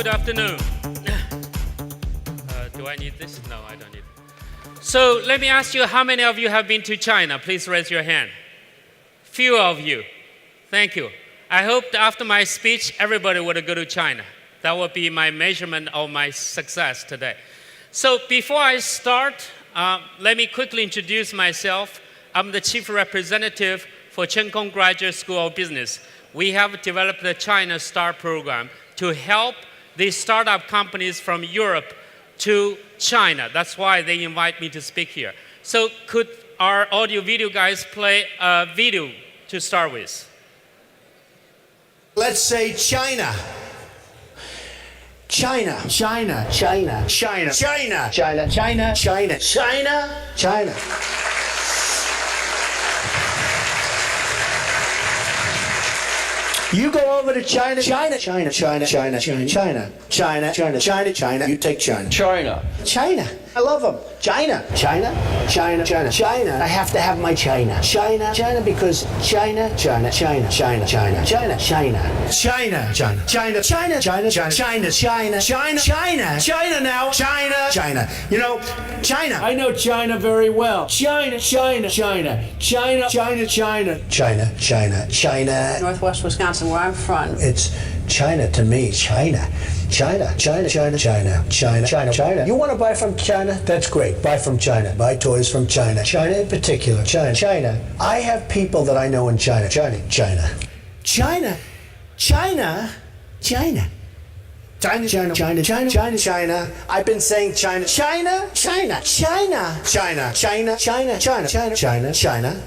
Good afternoon. Do I need this? No, I don't need it. So let me ask you, how many of you have been to China? Please raise your hand. Few of you. Thank you. I hope that after my speech, everybody would go to China. That would be my measurement of my success today. So before I start, let me quickly introduce myself. I'm the Chief Representative for Cheung Kong Graduate School of Business. We have developed the China Star program to help these startup companies from Europe to China. That's why they invite me to speak here. So could our audio video guys play a video to start with? Let's say China. China. China, China, China. China. China, China, China. China, China. You go over to China, China, China, China, China, China, China, China, China, China, China. You take China. China. China. I love them. China. China. China. China. China. I have to have my China. China. China because China. China. China. China. China. China. China. China. China. China. China. China. China. China. China. China. China. China now. China. China. You know, China. I know China very well. China. China. China. China. China. China. China. China. China. Northwest Wisconsin, where I'm from. It's China to me. China. China. China. China. China. China. China. China. You want to buy from China? That's great. Buy from China. Buy toys from China. China in particular. China. China. I have people that I know in China. China. China. China. China. China. China. China. China. China. China. China. I've been saying China. China. China. China. China. China. China. China. China. China. China.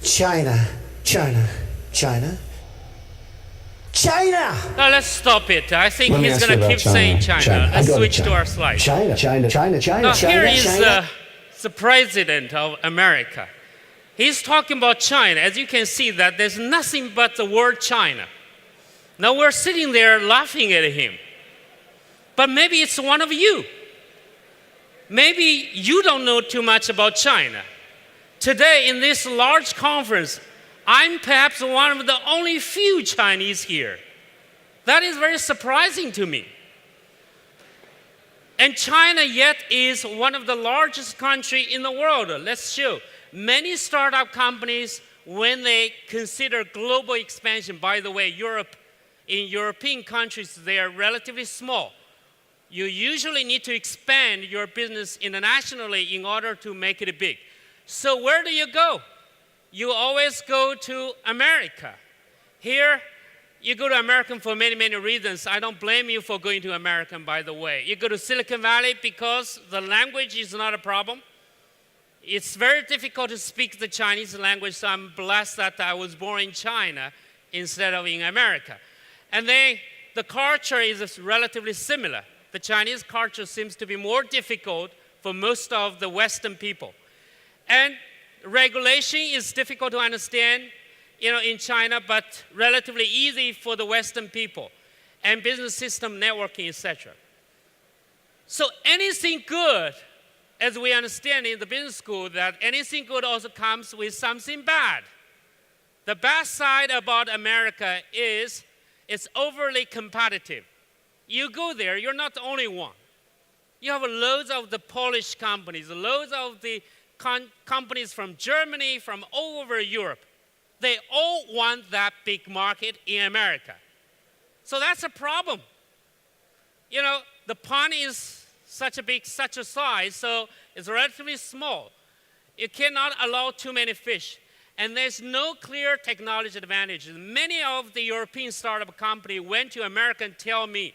China. China. China. China. Now let's stop it. I think Let me he's ask going you to about keep saying China. China. Let's I go to switch to China. our slide. China. China. China. China. Now here China. is China. the president of America. He's talking about China. As you can see that there's nothing but the word China. Now we're sitting there laughing at him. But maybe it's one of you. Maybe you don't know too much about China. Today in this large conference, I'm perhaps one of the only few Chinese here. That is very surprising to me. And China yet is one of the largest countries in the world. Let's show. Many startup companies, when they consider global expansion, by the way, in European countries, they are relatively small. You usually need to expand your business internationally in order to make it big. So where do you go? You always go to America. Here, you go to America for many, many reasons. I don't blame you for going to America, by the way. You go to Silicon Valley because the language is not a problem. It's very difficult to speak the Chinese language, so I'm blessed that I was born in China instead of in America. And then the culture is relatively similar. The Chinese culture seems to be more difficult for most of the Western people. And regulation is difficult to understand, in China, but relatively easy for the Western people, and business system networking, etc. So anything good, as we understand in the business school, that anything good also comes with something bad. The bad side about America is it's overly competitive. You go there, you're not the only one. You have loads of the Polish companies, loads of the companies from Germany, from all over Europe. They all want that big market in America. So that's a problem. The pond is such a size, so it's relatively small. You cannot allow too many fish. And there's no clear technology advantages. Many of the European startup companies went to America and tell me,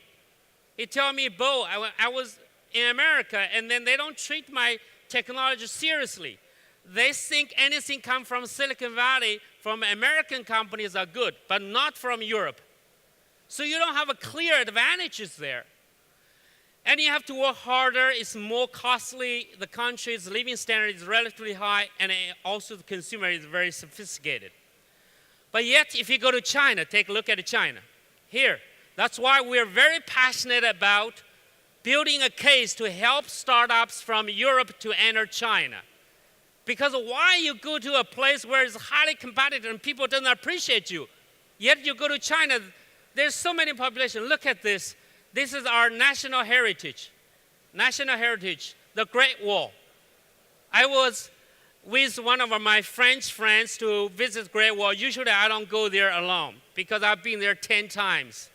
Bo, I was in America, and then they don't treat my technology seriously. They think anything come from Silicon Valley, from American companies are good, but not from Europe. So you don't have a clear advantages there. And you have to work harder, it's more costly, the country's living standard is relatively high, and also the consumer is very sophisticated. But yet, if you go to China, take a look at China. Here, that's why we're very passionate about building a case to help startups from Europe to enter China. Because why you go to a place where it's highly competitive and people don't appreciate you, yet you go to China, there's so many population. Look at this. This is our national heritage. National heritage, the Great Wall. I was with one of my French friends to visit Great Wall. Usually I don't go there alone because I've been there 10 times.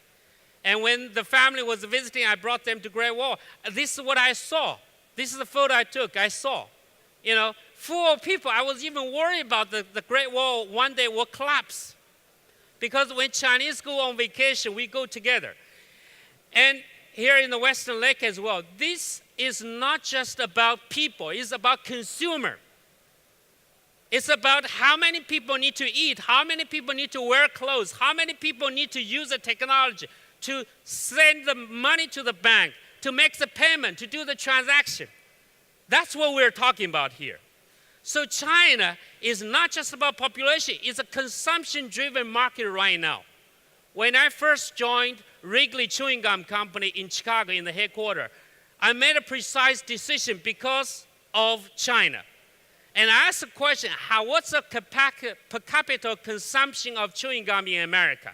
And when the family was visiting, I brought them to Great Wall. This is what I saw. This is the photo I took. I saw, full of people. I was even worried about the Great Wall one day will collapse. Because when Chinese go on vacation, we go together. And here in the Western Lake as well, this is not just about people. It's about consumer. It's about how many people need to eat, how many people need to wear clothes, how many people need to use the technology to send the money to the bank, to make the payment, to do the transaction. That's what we're talking about here. So China is not just about population, it's a consumption-driven market right now. When I first joined Wrigley Chewing Gum Company in Chicago in the headquarters, I made a precise decision because of China. And I asked the question, what's the per capita consumption of chewing gum in America?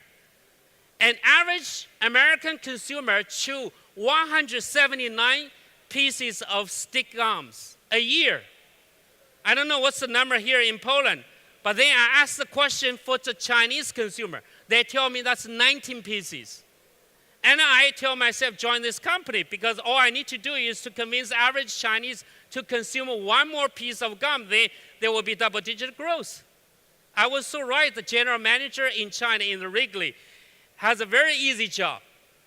An average American consumer chew 179 pieces of stick gums a year. I don't know what's the number here in Poland, but then I asked the question for the Chinese consumer. They tell me that's 19 pieces. And I tell myself, join this company, because all I need to do is to convince average Chinese to consume one more piece of gum. There will be double-digit growth. I was so right. The general manager in China, in the Wrigley, has a very easy job.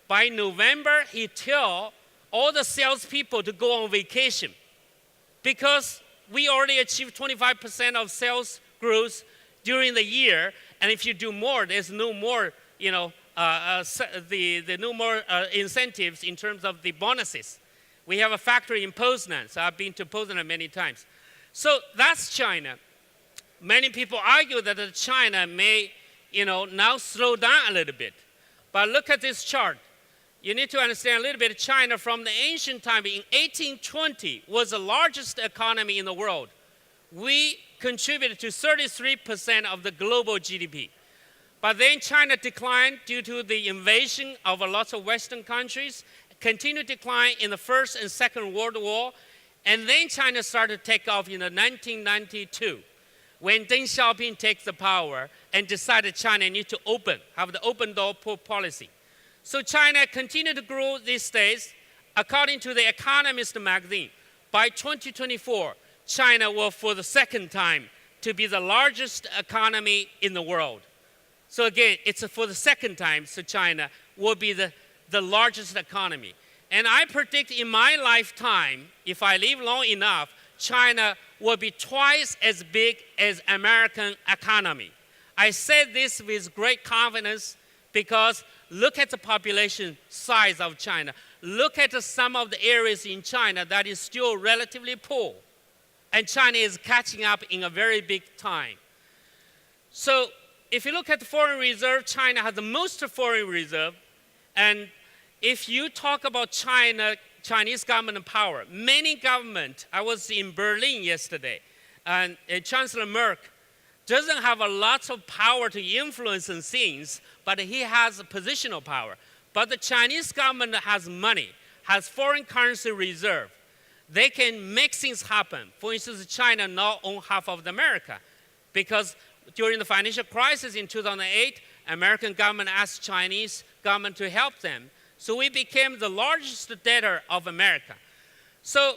By November, he tells all the salespeople to go on vacation because we already achieved 25% of sales growth during the year. And if you do more, there's no more, no more incentives in terms of the bonuses. We have a factory in Poznan, so I've been to Poznan many times. So that's China. Many people argue that China may, now slow down a little bit. But look at this chart. You need to understand a little bit. China from the ancient time in 1820 was the largest economy in the world. We contributed to 33% of the global GDP. But then China declined due to the invasion of a lot of Western countries, continued to decline in the First and Second World War, and then China started to take off in 1992 when Deng Xiaoping takes the power and decided China needs to have the open door policy. So China continued to grow these days. According to the Economist magazine, by 2024, China will, for the second time, to be the largest economy in the world. So again, it's for the second time, so China will be the largest economy. And I predict in my lifetime, if I live long enough, China will be twice as big as American economy. I said this with great confidence because look at the population size of China. Look at some of the areas in China that is still relatively poor. And China is catching up in a very big time. So if you look at the foreign reserve, China has the most foreign reserve. And if you talk about Chinese government power, many government, I was in Berlin yesterday, and Chancellor Merkel doesn't have a lot of power to influence things, but he has positional power. But the Chinese government has money, has foreign currency reserve. They can make things happen. For instance, China now owns half of America because during the financial crisis in 2008, American government asked Chinese government to help them. So we became the largest debtor of America. So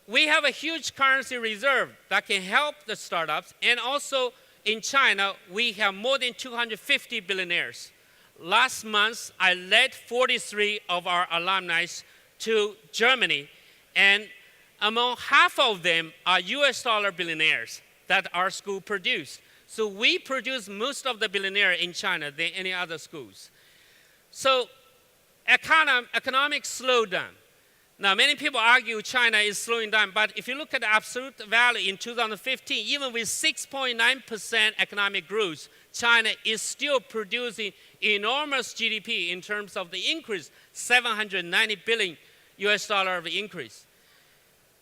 we have a huge currency reserve that can help the startups. And also in China, we have more than 250 billionaires. Last month, I led 43 of our alumni to Germany. And among half of them are US dollar billionaires that our school produced. So we produce most of the billionaires in China than any other schools. So economic slowdown. Now, many people argue China is slowing down, but if you look at the absolute value in 2015, even with 6.9% economic growth, China is still producing enormous GDP in terms of the increase, $790 billion US dollar of increase.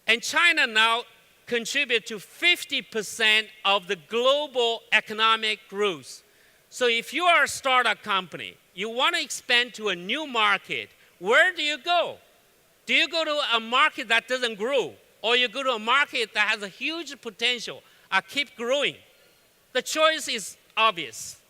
And China now contributes to 50% of the global economic growth. So if you are a startup company, you want to expand to a new market where do you go? Do you go to a market that doesn't grow? Or you go to a market that has a huge potential, keep growing? The choice is obvious.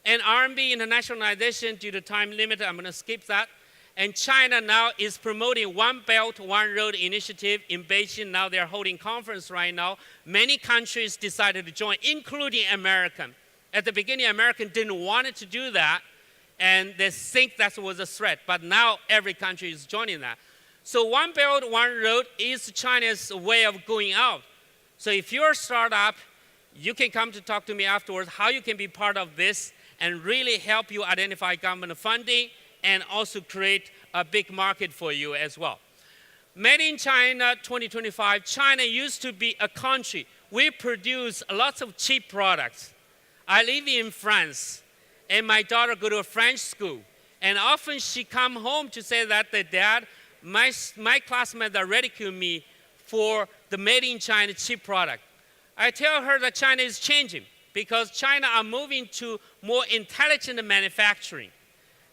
And RMB internationalization, due to time limit, I'm going to skip that. And China now is promoting One Belt, One Road initiative in Beijing. Now they're holding conference right now. Many countries decided to join, including America. At the beginning, America didn't want to do that, and they think that was a threat. But now every country is joining that. So One Belt, One Road is China's way of going out. So if you're a startup, you can come to talk to me afterwards how you can be part of this and really help you identify government funding and also create a big market for you as well. Made in China 2025, China used to be a country. We produce lots of cheap products. I live in France, and my daughter go to a French school. And often she come home to say that, Dad, my classmates are ridiculing me for the made in China cheap product. I tell her that China is changing because China are moving to more intelligent manufacturing.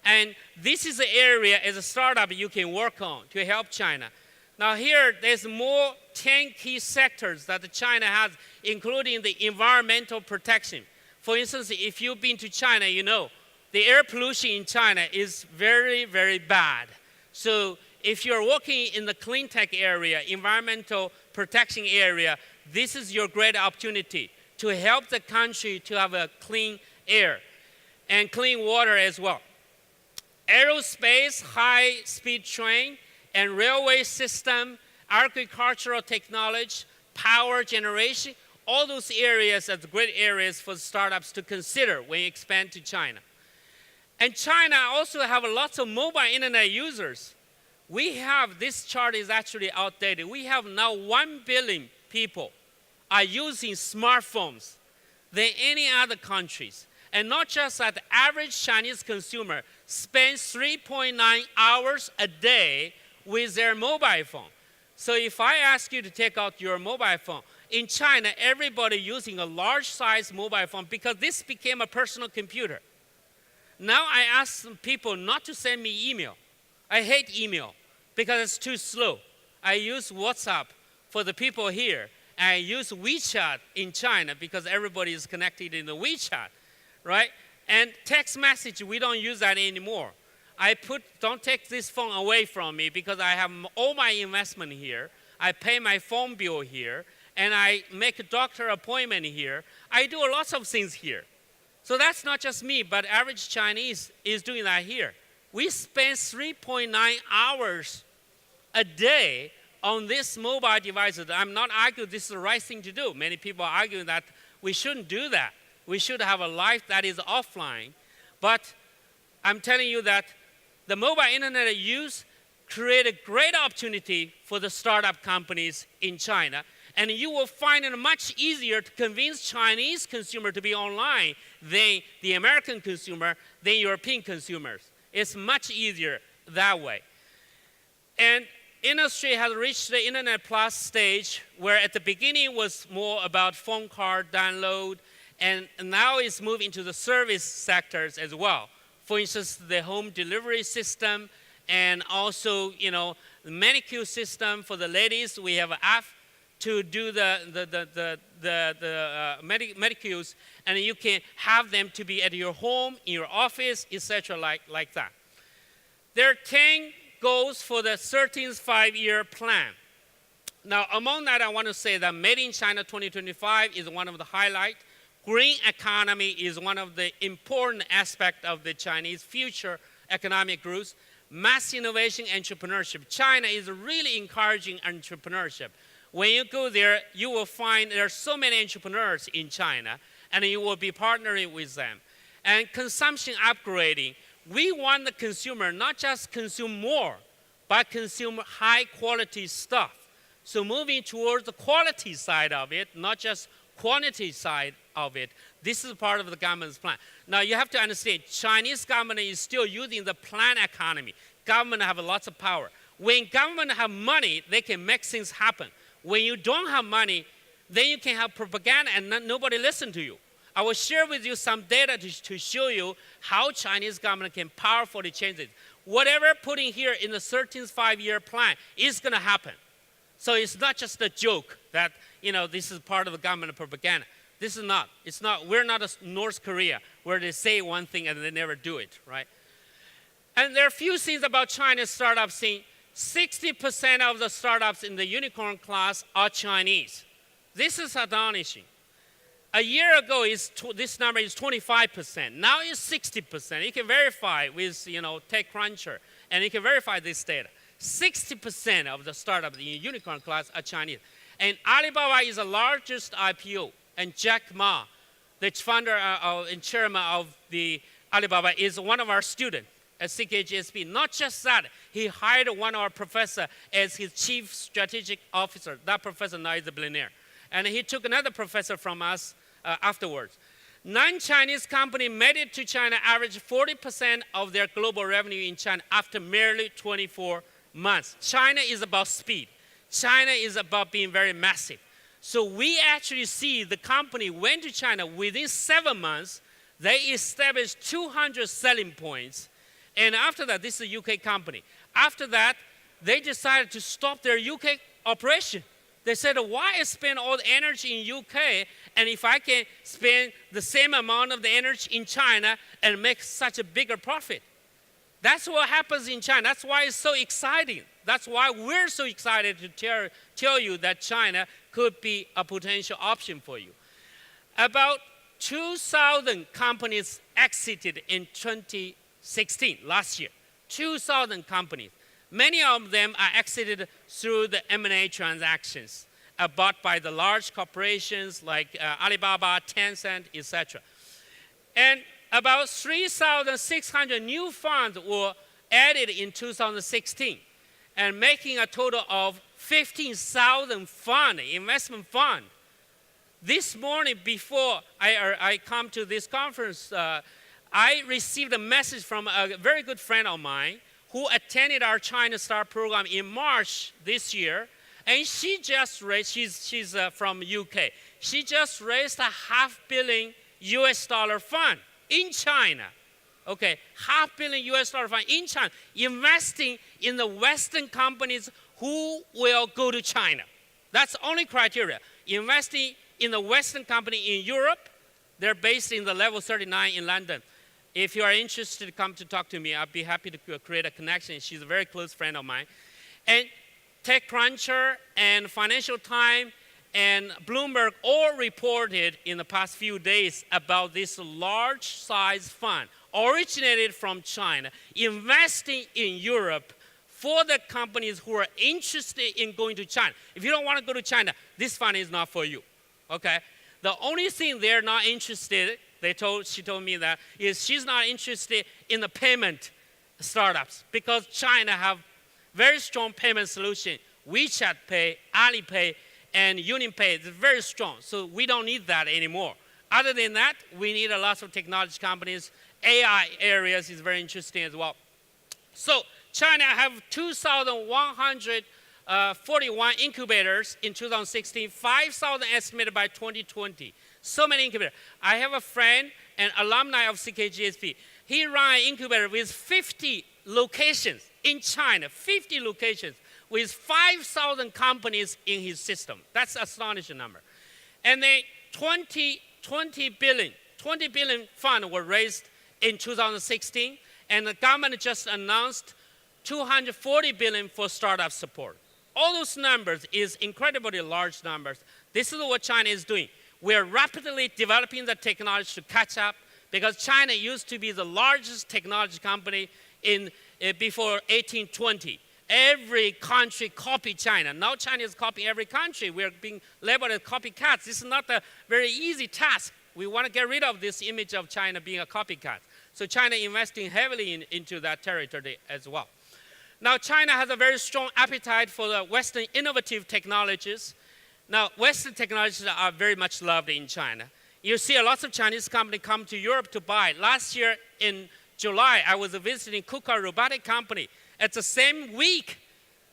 And this is the area as a startup you can work on to help China. Now here, there's more 10 key sectors that China has, including the environmental protection. For instance, if you've been to China, you know the air pollution in China is very, very bad. So if you're working in the clean tech area, environmental protection area, this is your great opportunity to help the country to have a clean air and clean water as well. Aerospace, high-speed train, and railway system, agricultural technology, power generation, all those areas are great areas for startups to consider when you expand to China. And China also have lots of mobile internet users. We have, this chart is actually outdated. We have now 1 billion people are using smartphones than any other countries. And not just that, the average Chinese consumer spends 3.9 hours a day with their mobile phone. So if I ask you to take out your mobile phone, in China, everybody using a large size mobile phone because this became a personal computer. Now I ask people not to send me email. I hate email because it's too slow. I use WhatsApp for the people here. And I use WeChat in China because everybody is connected in the WeChat, right? And text message, we don't use that anymore. Don't take this phone away from me because I have all my investment here. I pay my phone bill here, and I make a doctor appointment here. I do lots of things here. So that's not just me, but average Chinese is doing that here. We spend 3.9 hours a day on this mobile devices. I'm not arguing this is the right thing to do. Many people are arguing that we shouldn't do that. We should have a life that is offline. But I'm telling you that the mobile internet use create a great opportunity for the startup companies in China. And you will find it much easier to convince Chinese consumer to be online than the American consumer, than European consumers. It's much easier that way. And industry has reached the Internet Plus stage where at the beginning it was more about phone card download, and now it's moving to the service sectors as well. For instance, the home delivery system and also, the manicure system for the ladies. We have an app to do the manicures, and you can have them to be at your home, in your office, etc. like that. There are 10 goals for the 13th five-year plan. Now, among that, I want to say that Made in China 2025 is one of the highlights. Green economy is one of the important aspects of the Chinese future economic growth. Mass innovation, entrepreneurship. China is really encouraging entrepreneurship. When you go there, you will find there are so many entrepreneurs in China, and you will be partnering with them. And consumption upgrading. We want the consumer not just consume more, but consume high quality stuff. So moving towards the quality side of it, not just quantity side of it. This is part of the government's plan. Now you have to understand, Chinese government is still using the plan economy. Government have lots of power. When government have money, they can make things happen. When you don't have money, then you can have propaganda and nobody listen to you. I will share with you some data to show you how Chinese government can powerfully change it. whatever putting here in the 13th five-year plan is going to happen. So it's not just a joke that, this is part of the government propaganda. This is not. It's not. We're not a North Korea where they say one thing and they never do it, right? And there are a few things about China's startup scene. 60% of the startups in the unicorn class are Chinese. This is astonishing. A year ago, this number is 25%. Now it's 60%. You can verify with TechCruncher, and you can verify this data. 60% of the startups in the unicorn class are Chinese. And Alibaba is the largest IPO. And Jack Ma, the founder and chairman of the Alibaba, is one of our students at CKGSP. Not just that, he hired one of our professors as his chief strategic officer. That professor now is a billionaire. And he took another professor from us afterwards. Non-Chinese companies made it to China average 40% of their global revenue in China after merely 24 months. China is about speed. China is about being very massive. So we actually see the company went to China within 7 months. They established 200 selling points. And after that, this is a UK company. After that, they decided to stop their UK operation. They said, why spend all the energy in UK, and if I can spend the same amount of the energy in China and make such a bigger profit? That's what happens in China. That's why it's so exciting. That's why we're so excited to tell you that China could be a potential option for you. About 2,000 companies exited in 2016, last year. 2,000 companies. Many of them are exited through the M&A transactions bought by the large corporations like Alibaba, Tencent, etc. And about 3,600 new funds were added in 2016, and making a total of 15,000 investment fund. This morning, before I come to this conference, I received a message from a very good friend of mine who attended our China Star program in March this year, and she just raised, she's from UK, she just raised a $500 million US fund in China. Okay, $500 million US fund in China, investing in the Western companies who will go to China. That's the only criteria. Investing in the Western company in Europe, they're based in the level 39 in London. If you are interested, come to talk to me. I'll be happy to create a connection. She's a very close friend of mine. And TechCruncher and Financial Times and Bloomberg all reported in the past few days about this large size fund originated from China, investing in Europe for the companies who are interested in going to China. If you don't want to go to China, this fund is not for you, okay? The only thing they're not interested, she told me that, is she's not interested in the payment startups because China have very strong payment solution. WeChat Pay, Alipay, and UnionPay is very strong, so we don't need that anymore. Other than that, we need a lot of technology companies. AI areas is very interesting as well. So China have 2,141 incubators in 2016, 5,000 estimated by 2020. So many incubators. I have a friend, an alumni of CKGSP. He ran an incubator with 50 locations in China, 50 locations with 5,000 companies in his system. That's an astonishing number. And then 20 billion fund were raised in 2016, and the government just announced 240 billion for startup support. All those numbers is incredibly large numbers. This is what China is doing. We're rapidly developing the technology to catch up because China used to be the largest technology company before 1820. Every country copied China. Now China is copying every country. We're being labeled as copycats. This is not a very easy task. We want to get rid of this image of China being a copycat. So China investing heavily into that territory as well. Now China has a very strong appetite for the Western innovative technologies. Now Western technologies are very much loved in China. You see a lot of Chinese companies come to Europe to buy. Last year in July, I was visiting KUKA robotic company. At the same week,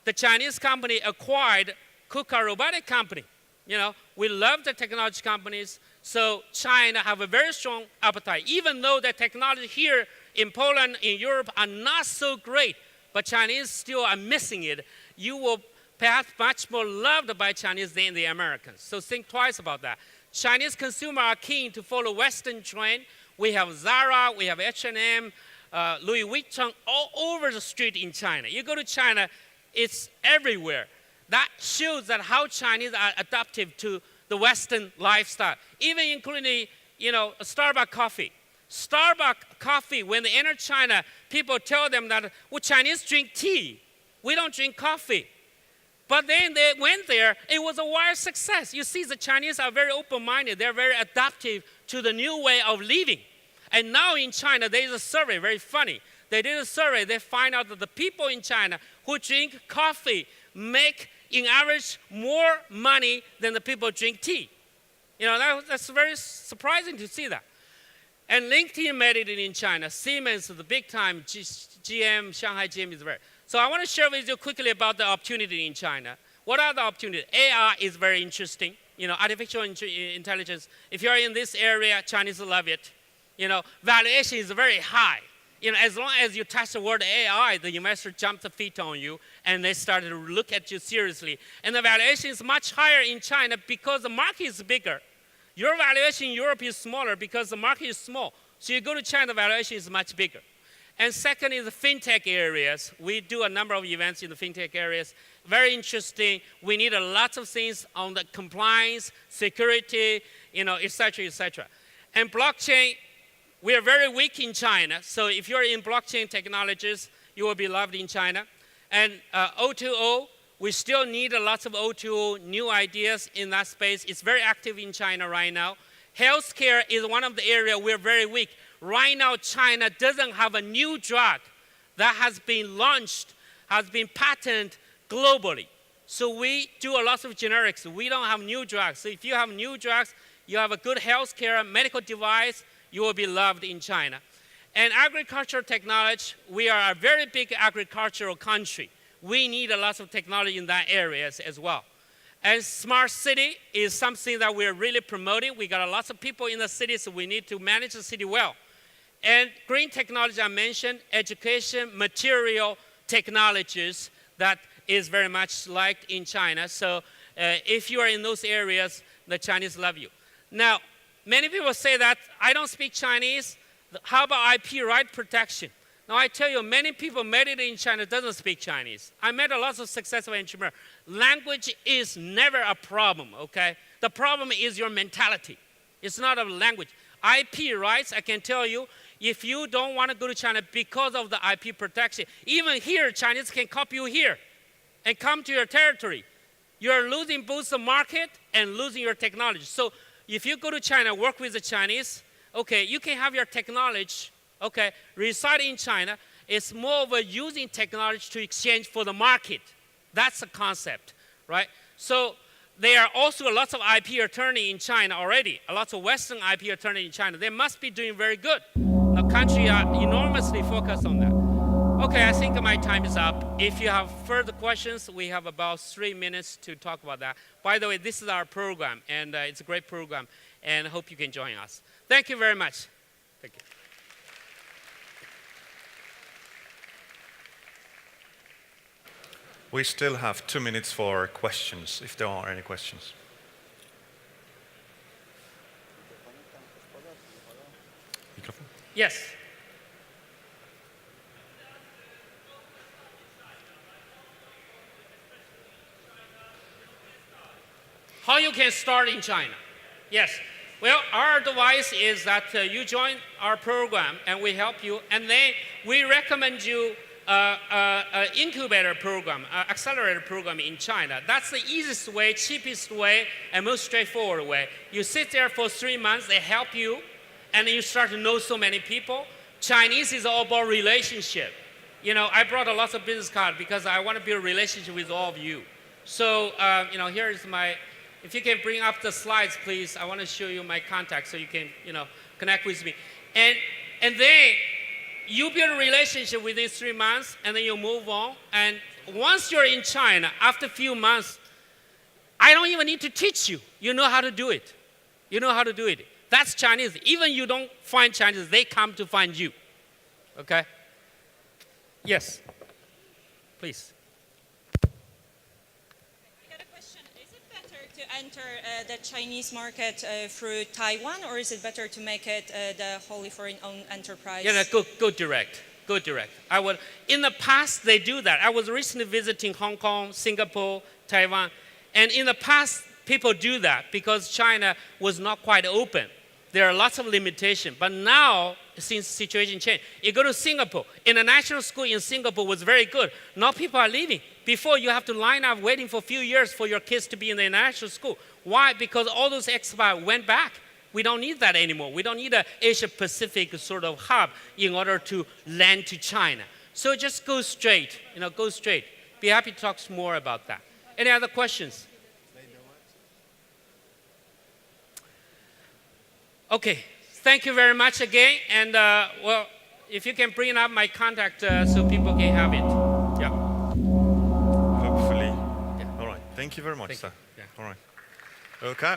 the Chinese company acquired KUKA robotic company. You know, we love the technology companies, so China have a very strong appetite. Even though the technology here in Poland, in Europe are not so great, but Chinese still are missing it. You will perhaps much more loved by Chinese than the Americans. So think twice about that. Chinese consumers are keen to follow Western trend. We have Zara, we have H&M, Louis Vuitton all over the street in China. You go to China, it's everywhere. That shows that how Chinese are adaptive to the Western lifestyle, even including, Starbucks coffee. Starbucks coffee, when they enter China, people tell them that, well, Chinese drink tea. We don't drink coffee. But then they went there, it was a wide success. You see, the Chinese are very open-minded. They're very adaptive to the new way of living. And now in China, there is a survey, very funny. They did a survey, they find out that the people in China who drink coffee make, in average, more money than the people who drink tea. That's very surprising to see that. And LinkedIn made it in China. Siemens, the big time, GM, Shanghai GM is very. So I want to share with you quickly about the opportunity in China. What are the opportunities? AI is very interesting. Artificial intelligence. If you're in this area, Chinese love it. Valuation is very high. As long as you touch the word AI, the investor jumped the feet on you and they started to look at you seriously. And the valuation is much higher in China because the market is bigger. Your valuation in Europe is smaller because the market is small. So you go to China, the valuation is much bigger. And second is the fintech areas. We do a number of events in the fintech areas. Very interesting. We need a lot of things on the compliance, security, et cetera, et cetera. And blockchain, we are very weak in China. So if you're in blockchain technologies, you will be loved in China. And O2O, we still need a lot of O2O, new ideas in that space. It's very active in China right now. Healthcare is one of the areas we're very weak. Right now, China doesn't have a new drug that has been launched, has been patented globally. So we do a lot of generics. We don't have new drugs. So if you have new drugs, you have a good healthcare, medical device, you will be loved in China. And agricultural technology, we are a very big agricultural country. We need a lot of technology in that areas as well. And smart city is something that we're really promoting. We got a lot of people in the city, so we need to manage the city well. And green technology I mentioned, education, material technologies that is very much liked in China. So if you are in those areas, the Chinese love you. Now, many people say that I don't speak Chinese. How about IP right protection? Now I tell you, many people made it in China doesn't speak Chinese. I met a lot of successful entrepreneurs. Language is never a problem, okay? The problem is your mentality. It's not a language. IP rights, I can tell you, if you don't want to go to China because of the IP protection, even here, Chinese can copy you here and come to your territory. You're losing both the market and losing your technology. So if you go to China, work with the Chinese, okay, you can have your technology, okay, reside in China. It's more of a using technology to exchange for the market. That's the concept, right? So there are also lots of IP attorney in China already, a lot of Western IP attorney in China. They must be doing very good. The country are enormously focused on that. Okay, I think my time is up. If you have further questions, we have about 3 minutes to talk about that. By the way, this is our program, and it's a great program, and I hope you can join us. Thank you very much. Thank you. We still have 2 minutes for questions, if there are any questions. Microphone? Yes. How you can start in China? Yes. Well, our advice is that you join our program and we help you, and then we recommend you an incubator program, accelerator program in China. That's the easiest way, cheapest way, and most straightforward way. You sit there for 3 months, they help you, and then you start to know so many people. Chinese is all about relationship. I brought a lot of business cards because I want to build a relationship with all of you. So, here is my, if you can bring up the slides, please. I want to show you my contact so you can, connect with me. And then you build a relationship within 3 months, and then you move on. And once you're in China, after a few months, I don't even need to teach you. You know how to do it. You know how to do it. That's Chinese. Even you don't find Chinese, they come to find you. Okay? Yes, please. I got a question. Is it better to enter the Chinese market through Taiwan, or is it better to make it the wholly foreign-owned enterprise? Yeah, go direct. Go direct. In the past, they do that. I was recently visiting Hong Kong, Singapore, Taiwan, and in the past, people do that because China was not quite open. There are lots of limitations. But now, since the situation changed, you go to Singapore. International school in Singapore was very good. Now people are leaving. Before, you have to line up waiting for a few years for your kids to be in the international school. Why? Because all those expats went back. We don't need that anymore. We don't need an Asia-Pacific sort of hub in order to land to China. So just go straight, go straight. Be happy to talk more about that. Any other questions? Okay, thank you very much again. And well, if you can bring up my contact so people can have it. Yeah. Hopefully. Yeah. All right. Thank you very much, Thank sir. you. Yeah. All right. Okay.